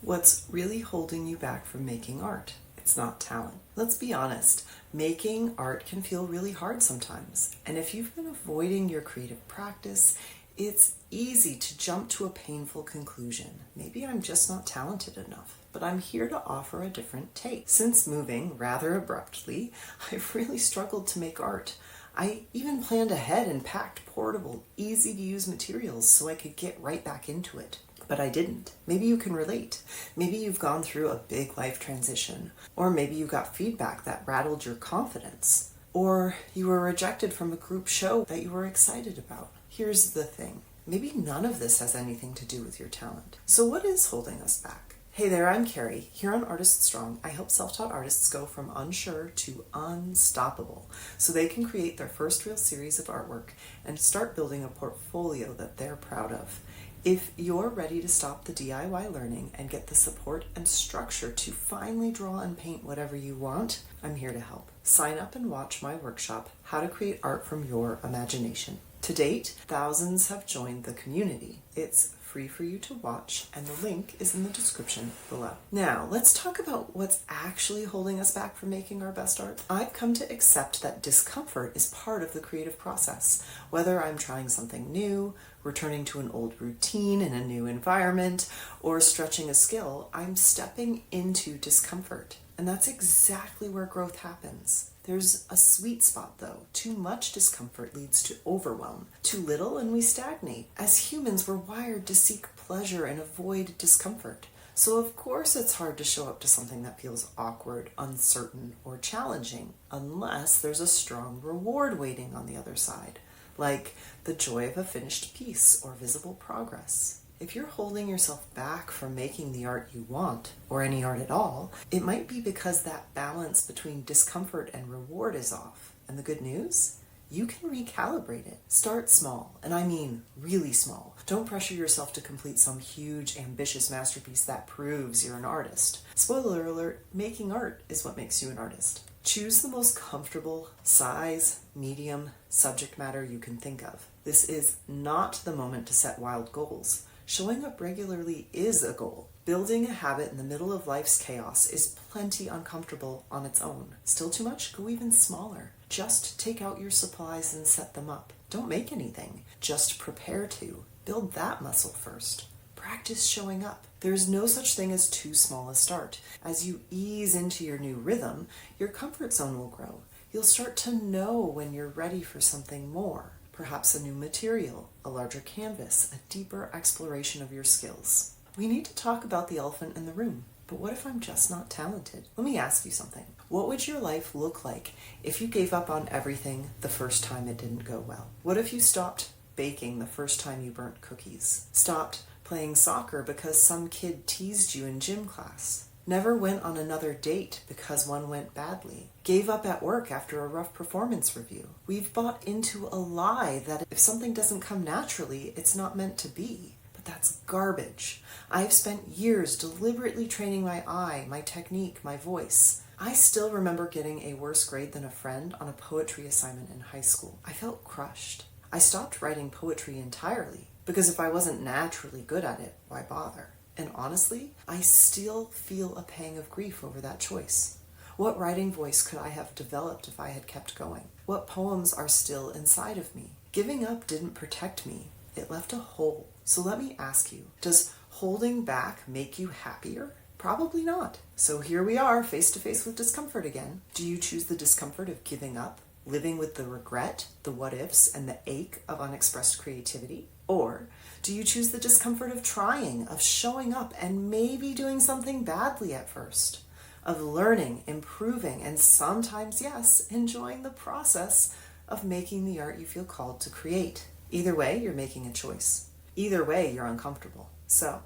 What's really holding you back from making art? It's not talent. Let's be honest, making art can feel really hard sometimes. And if you've been avoiding your creative practice, it's easy to jump to a painful conclusion. Maybe I'm just not talented enough. But I'm here to offer a different take. Since moving rather abruptly, I've really struggled to make art. I even planned ahead and packed portable, easy-to-use materials so I could get right back into it. But I didn't. Maybe you can relate. Maybe you've gone through a big life transition. Or maybe you got feedback that rattled your confidence. Or you were rejected from a group show that you were excited about. Here's the thing. Maybe none of this has anything to do with your talent. So what is holding us back? Hey there, I'm Carrie. Here on Artist Strong, I help self-taught artists go from unsure to unstoppable so they can create their first real series of artwork and start building a portfolio that they're proud of. If you're ready to stop the DIY learning and get the support and structure to finally draw and paint whatever you want, I'm here to help. Sign up and watch my workshop, How to Create Art from Your Imagination. To date, thousands have joined the community. It's free for you to watch, and the link is in the description below. Now, let's talk about what's actually holding us back from making our best art. I've come to accept that discomfort is part of the creative process. Whether I'm trying something new, returning to an old routine in a new environment, or stretching a skill, I'm stepping into discomfort. And that's exactly where growth happens. There's a sweet spot though. Too much discomfort leads to overwhelm. Too little and we stagnate. As humans, we're wired to seek pleasure and avoid discomfort. So of course it's hard to show up to something that feels awkward, uncertain, or challenging, unless there's a strong reward waiting on the other side, like the joy of a finished piece or visible progress. If you're holding yourself back from making the art you want, or any art at all, it might be because that balance between discomfort and reward is off. And the good news? You can recalibrate it. Start small, and I mean really small. Don't pressure yourself to complete some huge, ambitious masterpiece that proves you're an artist. Spoiler alert, making art is what makes you an artist. Choose the most comfortable size, medium, subject matter you can think of. This is not the moment to set wild goals. Showing up regularly is a goal. Building a habit in the middle of life's chaos is plenty uncomfortable on its own. Still too much? Go even smaller. Just take out your supplies and set them up. Don't make anything. Just prepare to. Build that muscle first. Practice showing up. There's no such thing as too small a start. As you ease into your new rhythm, your comfort zone will grow. You'll start to know when you're ready for something more. Perhaps a new material, a larger canvas, a deeper exploration of your skills. We need to talk about the elephant in the room. But what if I'm just not talented? Let me ask you something. What would your life look like if you gave up on everything the first time it didn't go well? What if you stopped baking the first time you burnt cookies? Stopped playing soccer because some kid teased you in gym class? Never went on another date because one went badly. Gave up at work after a rough performance review. We've bought into a lie that if something doesn't come naturally, it's not meant to be. But that's garbage. I've spent years deliberately training my eye, my technique, my voice. I still remember getting a worse grade than a friend on a poetry assignment in high school. I felt crushed. I stopped writing poetry entirely because if I wasn't naturally good at it, why bother? And honestly, I still feel a pang of grief over that choice. What writing voice could I have developed if I had kept going? What poems are still inside of me? Giving up didn't protect me. It left a hole. So let me ask you, does holding back make you happier? Probably not. So here we are, face to face with discomfort again. Do you choose the discomfort of giving up, living with the regret, the what ifs, and the ache of unexpressed creativity? Or do you choose the discomfort of trying, of showing up, and maybe doing something badly at first? Of learning, improving, and sometimes, yes, enjoying the process of making the art you feel called to create. Either way, you're making a choice. Either way, you're uncomfortable. So,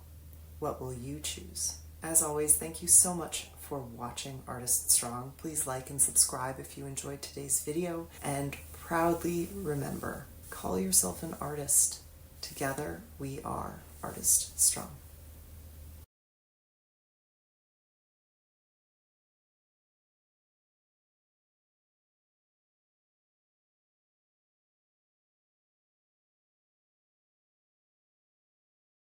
what will you choose? As always, thank you so much for watching Artist Strong. Please like and subscribe if you enjoyed today's video. And proudly remember, call yourself an artist. Together, we are Artist Strong.